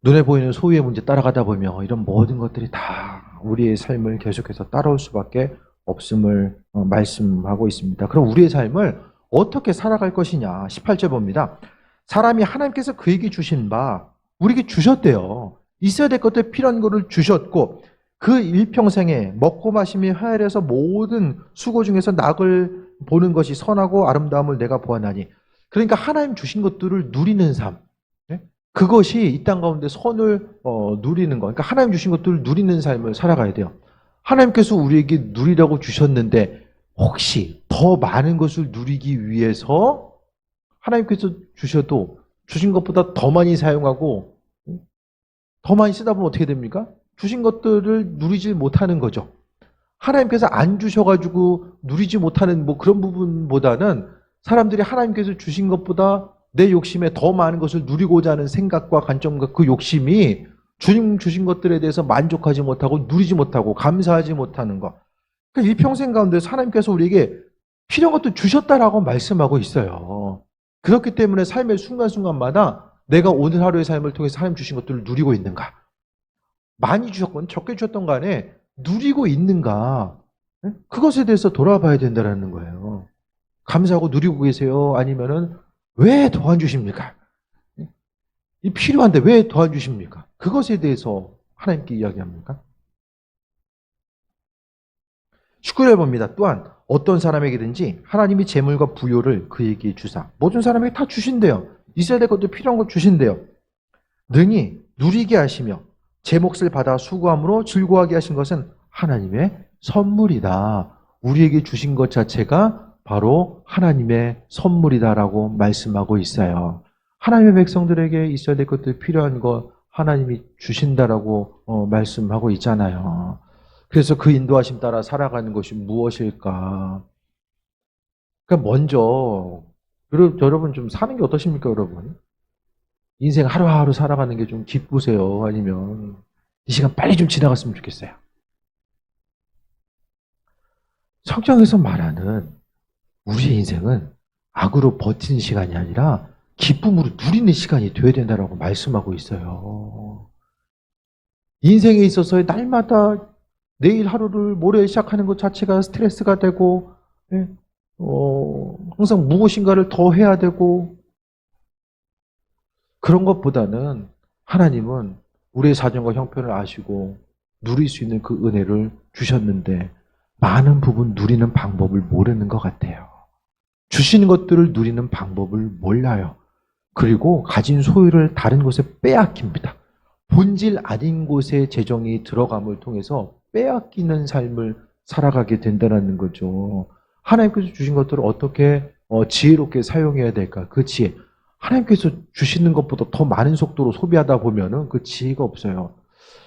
눈에 보이는 소유의 문제 따라가다 보면 이런 모든 것들이 다 우리의 삶을 계속해서 따라올 수밖에 없음을 말씀하고 있습니다. 그럼 우리의 삶을 어떻게 살아갈 것이냐. 18절 봅니다. 사람이 하나님께서 그에게 주신 바 우리에게 주셨대요. 있어야 될 것들 필요한 것을 주셨고 그 일평생에 먹고 마시며 헤아려서 모든 수고 중에서 낙을 보는 것이 선하고 아름다움을 내가 보았나니. 그러니까 하나님 주신 것들을 누리는 삶, 그것이 이 땅 가운데 선을 누리는 것, 그러니까 하나님 주신 것들을 누리는 삶을 살아가야 돼요. 하나님께서 우리에게 누리라고 주셨는데 혹시 더 많은 것을 누리기 위해서 하나님께서 주셔도 주신 것보다 더 많이 사용하고 더 많이 쓰다 보면 어떻게 됩니까? 주신 것들을 누리지 못하는 거죠. 하나님께서 안 주셔가지고 누리지 못하는 뭐 그런 부분보다는 사람들이 하나님께서 주신 것보다 내 욕심에 더 많은 것을 누리고자 하는 생각과 관점과 그 욕심이 주님 주신 것들에 대해서 만족하지 못하고 누리지 못하고 감사하지 못하는 것. 그러니까 일평생 가운데 하나님께서 우리에게 필요한 것도 주셨다라고 말씀하고 있어요. 그렇기 때문에 삶의 순간순간마다 내가 오늘 하루의 삶을 통해서 하나님 주신 것들을 누리고 있는가? 많이 주셨건 적게 주셨던 간에 누리고 있는가? 그것에 대해서 돌아봐야 된다는 거예요. 감사하고 누리고 계세요? 아니면은 왜 더 안 주십니까? 이 필요한데 왜 더 안 주십니까? 그것에 대해서 하나님께 이야기합니까? 19절 봅니다. 또한 어떤 사람에게든지 하나님이 재물과 부요를 그에게 주사 모든 사람에게 다 주신대요. 있어야 될 것도 필요한 것 주신대요. 능히 누리게 하시며 제 몫을 받아 수고함으로 즐거워하게 하신 것은 하나님의 선물이다. 우리에게 주신 것 자체가 바로 하나님의 선물이다라고 말씀하고 있어요. 하나님의 백성들에게 있어야 될 것들 필요한 것 하나님이 주신다라고 말씀하고 있잖아요. 그래서 그 인도하심 따라 살아가는 것이 무엇일까? 그러니까 먼저 여러분 좀 사는 게 어떠십니까, 여러분? 인생 하루하루 살아가는 게 좀 기쁘세요? 아니면 이 시간 빨리 좀 지나갔으면 좋겠어요? 성경에서 말하는 우리의 인생은 악으로 버티는 시간이 아니라 기쁨으로 누리는 시간이 되어야 된다고 말씀하고 있어요. 인생에 있어서 날마다 내일 하루를 모레 시작하는 것 자체가 스트레스가 되고 항상 무엇인가를 더 해야 되고 그런 것보다는 하나님은 우리의 사정과 형편을 아시고 누릴 수 있는 그 은혜를 주셨는데 많은 부분 누리는 방법을 모르는 것 같아요. 주시는 것들을 누리는 방법을 몰라요. 그리고 가진 소유를 다른 곳에 빼앗깁니다. 본질 아닌 곳에 재정이 들어감을 통해서 빼앗기는 삶을 살아가게 된다는 거죠. 하나님께서 주신 것들을 어떻게 지혜롭게 사용해야 될까? 그 지혜. 하나님께서 주시는 것보다 더 많은 속도로 소비하다 보면은 그 지혜가 없어요.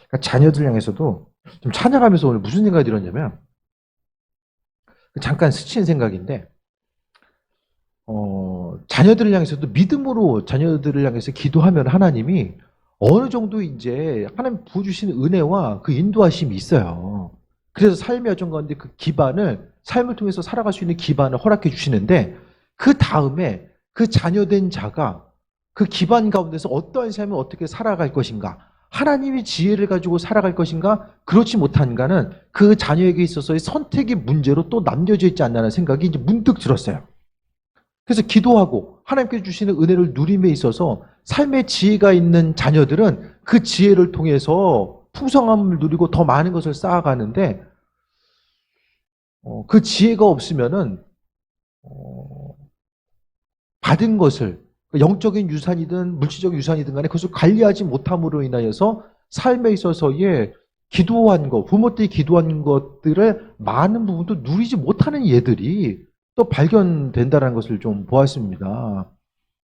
그러니까 자녀들 향해서도 좀 찬양하면서 오늘 무슨 생각이 들었냐면, 잠깐 스친 생각인데, 자녀들을 향해서도 믿음으로 자녀들을 향해서 기도하면 하나님이 어느 정도 이제 하나님 부어주시는 은혜와 그 인도하심이 있어요. 그래서 삶의 여정 가운데 그 기반을, 삶을 통해서 살아갈 수 있는 기반을 허락해 주시는데, 그 다음에 그 자녀된 자가 그 기반 가운데서 어떠한 삶을 어떻게 살아갈 것인가, 하나님의 지혜를 가지고 살아갈 것인가, 그렇지 못한가는 그 자녀에게 있어서의 선택의 문제로 또 남겨져 있지 않나라는 생각이 이제 문득 들었어요. 그래서 기도하고 하나님께서 주시는 은혜를 누림에 있어서 삶의 지혜가 있는 자녀들은 그 지혜를 통해서 풍성함을 누리고 더 많은 것을 쌓아가는데, 그 지혜가 없으면은 받은 것을, 영적인 유산이든 물질적 유산이든 간에 그것을 관리하지 못함으로 인하여서 삶에 있어서의 기도한 것, 부모들이 기도한 것들을 많은 부분도 누리지 못하는 예들이 또 발견된다는 것을 좀 보았습니다.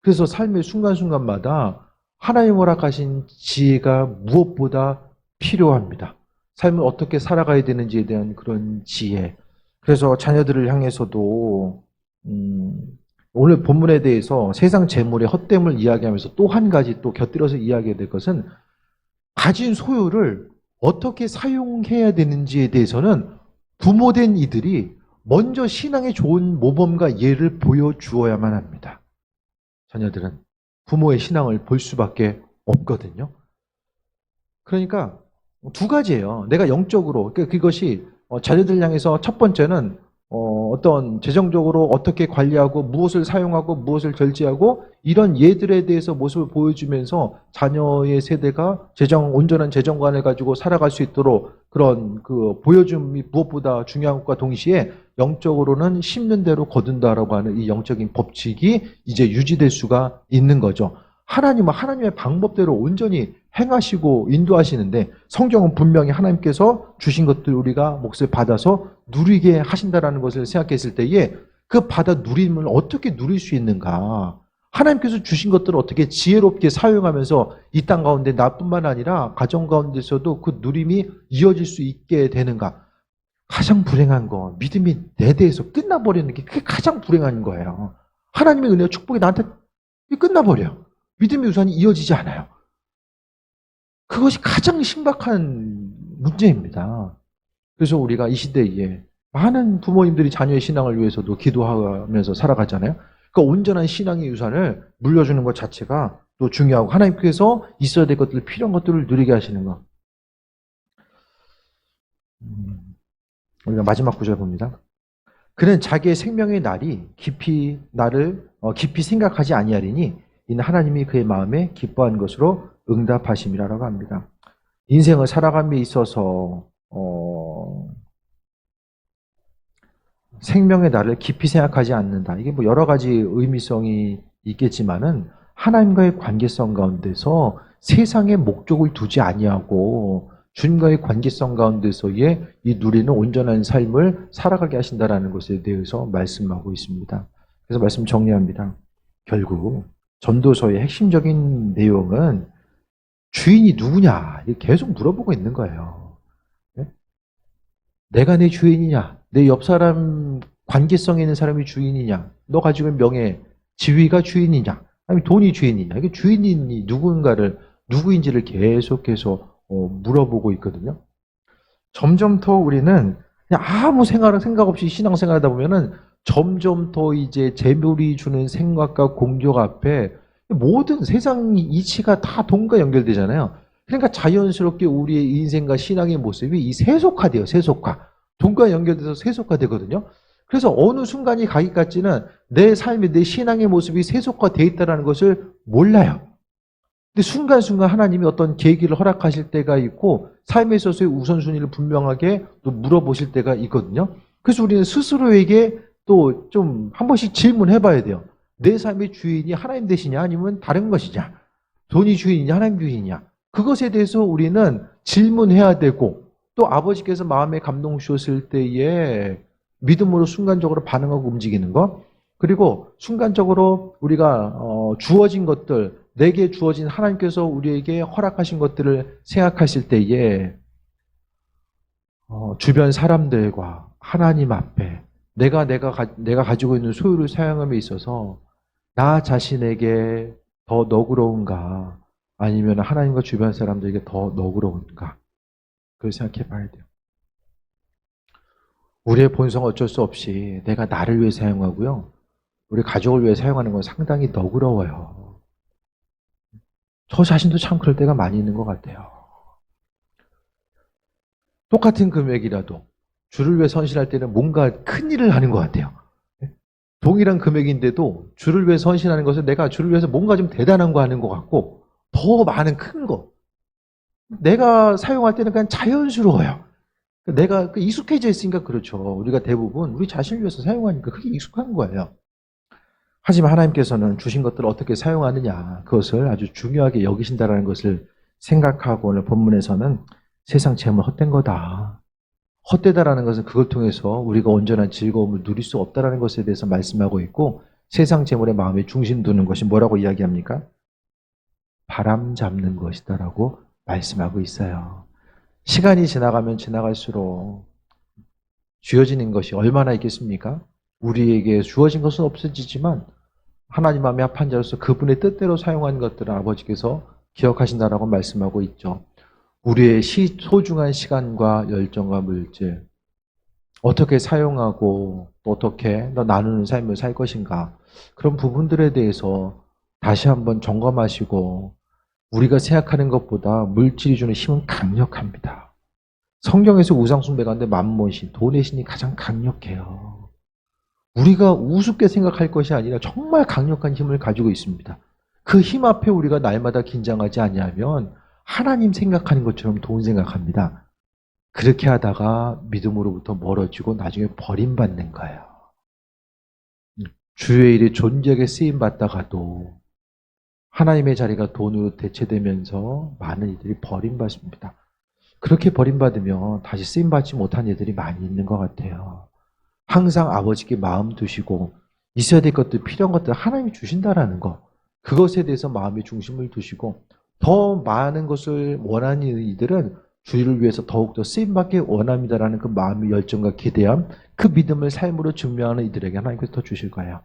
그래서 삶의 순간순간마다 하나님 허락하신 지혜가 무엇보다 필요합니다. 삶을 어떻게 살아가야 되는지에 대한 그런 지혜. 그래서 자녀들을 향해서도 오늘 본문에 대해서 세상 재물의 헛됨을 이야기하면서 또 한 가지 또 곁들여서 이야기해야 될 것은, 가진 소유를 어떻게 사용해야 되는지에 대해서는 부모된 이들이 먼저 신앙의 좋은 모범과 예를 보여주어야만 합니다. 자녀들은 부모의 신앙을 볼 수밖에 없거든요. 그러니까 두 가지예요. 내가 영적으로, 그것이 자녀들 향해서 첫 번째는 어떤 재정적으로 어떻게 관리하고 무엇을 사용하고 무엇을 절제하고 이런 예들에 대해서 모습을 보여주면서 자녀의 세대가 온전한 재정관을 가지고 살아갈 수 있도록 그런 그 보여줌이 무엇보다 중요한 것과 동시에 영적으로는 심는 대로 거둔다라고 하는 이 영적인 법칙이 이제 유지될 수가 있는 거죠. 하나님은 하나님의 방법대로 온전히 행하시고 인도하시는데, 성경은 분명히 하나님께서 주신 것들 우리가 몫을 받아서 누리게 하신다라는 것을 생각했을 때에 그 받아 누림을 어떻게 누릴 수 있는가, 하나님께서 주신 것들을 어떻게 지혜롭게 사용하면서 이 땅 가운데 나뿐만 아니라 가정 가운데서도 그 누림이 이어질 수 있게 되는가. 가장 불행한 거, 믿음이 내 대해서 끝나버리는 게 그게 가장 불행한 거예요. 하나님의 은혜와 축복이 나한테 끝나버려요. 믿음의 유산이 이어지지 않아요. 그것이 가장 심각한 문제입니다. 그래서 우리가 이 시대에 많은 부모님들이 자녀의 신앙을 위해서도 기도하면서 살아가잖아요. 그 온전한 신앙의 유산을 물려주는 것 자체가 또 중요하고, 하나님께서 있어야 될 것들, 필요한 것들을 누리게 하시는 것. 우리가 마지막 구절 봅니다. 그는 자기의 생명의 날이 나를 깊이 생각하지 아니하리니 이는 하나님이 그의 마음에 기뻐한 것으로 응답하심이라고 합니다. 인생을 살아감에 있어서 생명의 날을 깊이 생각하지 않는다. 이게 뭐 여러 가지 의미성이 있겠지만은 하나님과의 관계성 가운데서 세상의 목적을 두지 아니하고 주님과의 관계성 가운데서의 이 누리는 온전한 삶을 살아가게 하신다라는 것에 대해서 말씀하고 있습니다. 그래서 말씀 정리합니다. 결국 전도서의 핵심적인 내용은 주인이 누구냐 계속 물어보고 있는 거예요. 내가 내 주인이냐, 내 옆 사람 관계성에 있는 사람이 주인이냐, 너 가지고 있는 명예, 지위가 주인이냐, 아니면 돈이 주인이냐, 이게 주인이 누구인지를 계속해서 물어보고 있거든요. 점점 더 우리는 그냥 아무 생각 없이 신앙생활하다 보면은 점점 더 이제 재물이 주는 생각과 공격 앞에 모든 세상 이치가 다 돈과 연결되잖아요. 그러니까 자연스럽게 우리의 인생과 신앙의 모습이 이 세속화돼요. 세속화. 돈과 연결돼서 세속화되거든요. 그래서 어느 순간이 가기까지는 내 삶의, 내 신앙의 모습이 세속화되어 있다는 것을 몰라요. 근데 순간순간 하나님이 어떤 계기를 허락하실 때가 있고 삶에 있어서의 우선순위를 분명하게 또 물어보실 때가 있거든요. 그래서 우리는 스스로에게 또 좀 한 번씩 질문해 봐야 돼요. 내 삶의 주인이 하나님 되시냐 아니면 다른 것이냐? 돈이 주인이냐 하나님 주인이냐? 그것에 대해서 우리는 질문해야 되고, 또 아버지께서 마음에 감동 주셨을 때에 믿음으로 순간적으로 반응하고 움직이는 것, 그리고 순간적으로 우리가 주어진 것들, 내게 주어진 하나님께서 우리에게 허락하신 것들을 생각하실 때에 주변 사람들과 하나님 앞에 내가 가지고 있는 소유를 사용함에 있어서 나 자신에게 더 너그러운가, 아니면 하나님과 주변 사람들에게 더 너그러운가, 그걸 생각해 봐야 돼요. 우리의 본성 어쩔 수 없이 내가 나를 위해 사용하고요, 우리 가족을 위해 사용하는 건 상당히 너그러워요. 저 자신도 참 그럴 때가 많이 있는 것 같아요. 똑같은 금액이라도 주를 위해 헌신할 때는 뭔가 큰 일을 하는 것 같아요. 동일한 금액인데도 주를 위해 헌신하는 것은 내가 주를 위해서 뭔가 좀 대단한 거 하는 것 같고, 더 많은 큰 거. 내가 사용할 때는 그냥 자연스러워요. 내가 익숙해져 있으니까 그렇죠. 우리가 대부분 우리 자신을 위해서 사용하니까 그게 익숙한 거예요. 하지만 하나님께서는 주신 것들을 어떻게 사용하느냐, 그것을 아주 중요하게 여기신다는 것을 생각하고, 오늘 본문에서는 세상 재물 헛된 거다. 헛되다라는 것은 그걸 통해서 우리가 온전한 즐거움을 누릴 수 없다라는 것에 대해서 말씀하고 있고, 세상 재물의 마음에 중심 두는 것이 뭐라고 이야기합니까? 바람 잡는 것이다라고 말씀하고 있어요. 시간이 지나가면 지나갈수록 주어지는 것이 얼마나 있겠습니까? 우리에게 주어진 것은 없어지지만 하나님 마음에 합한 자로서 그분의 뜻대로 사용한 것들을 아버지께서 기억하신다라고 말씀하고 있죠. 우리의 소중한 시간과 열정과 물질, 어떻게 사용하고 또 어떻게 나누는 삶을 살 것인가, 그런 부분들에 대해서 다시 한번 점검하시고, 우리가 생각하는 것보다 물질이 주는 힘은 강력합니다. 성경에서 우상숭배 가운데 만몬신, 돈의 신이 가장 강력해요. 우리가 우습게 생각할 것이 아니라 정말 강력한 힘을 가지고 있습니다. 그 힘 앞에 우리가 날마다 긴장하지 아니하면 하나님 생각하는 것처럼 돈 생각합니다. 그렇게 하다가 믿음으로부터 멀어지고 나중에 버림받는 거예요. 주의 일에 존재하게 쓰임받다가도 하나님의 자리가 돈으로 대체되면서 많은 이들이 버림받습니다. 그렇게 버림받으면 다시 쓰임받지 못한 이들이 많이 있는 것 같아요. 항상 아버지께 마음 두시고 있어야 될 것들, 필요한 것들 하나님이 주신다라는 것, 그것에 대해서 마음의 중심을 두시고, 더 많은 것을 원하는 이들은 주를 위해서 더욱더 쓰임받기 원합니다라는 그 마음의 열정과 기대함, 그 믿음을 삶으로 증명하는 이들에게 하나님께서 더 주실 거예요.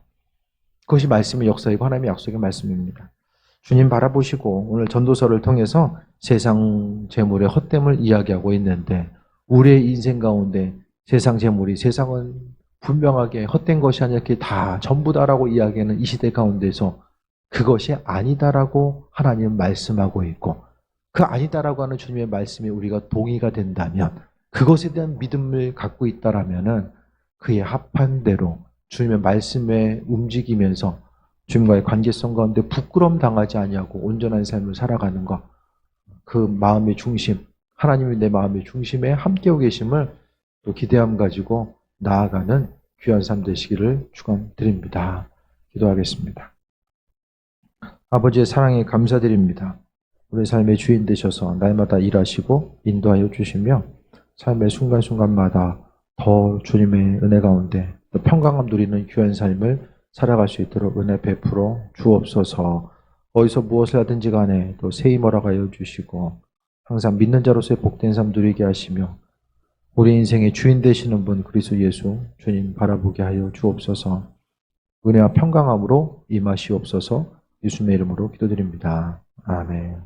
그것이 말씀의 역사이고 하나님의 약속의 말씀입니다. 주님 바라보시고 오늘 전도서를 통해서 세상 재물의 헛됨을 이야기하고 있는데, 우리의 인생 가운데 세상 재물이, 세상은 분명하게 헛된 것이 아니라 그게 다 전부다라고 이야기하는 이 시대 가운데서 그것이 아니다라고 하나님은 말씀하고 있고, 그 아니다라고 하는 주님의 말씀에 우리가 동의가 된다면, 그것에 대한 믿음을 갖고 있다라면은 그에 합한 대로 주님의 말씀에 움직이면서 주님과의 관계성 가운데 부끄러움 당하지 아니하고 온전한 삶을 살아가는 것, 그 마음의 중심, 하나님이 내 마음의 중심에 함께하고 계심을 또 기대함 가지고 나아가는 귀한 삶 되시기를 축원드립니다. 기도하겠습니다. 아버지의 사랑에 감사드립니다. 우리 삶의 주인 되셔서 날마다 일하시고 인도하여 주시며, 삶의 순간순간마다 더 주님의 은혜 가운데 또 평강함 누리는 귀한 삶을 살아갈 수 있도록 은혜 베풀어 주옵소서. 어디서 무엇을 하든지 간에 또 세임 허락하여 주시고, 항상 믿는 자로서의 복된 삶 누리게 하시며, 우리 인생의 주인 되시는 분 그리스도 예수 주님 바라보게 하여 주옵소서. 은혜와 평강함으로 임하시옵소서. 예수님의 이름으로 기도드립니다. 아멘.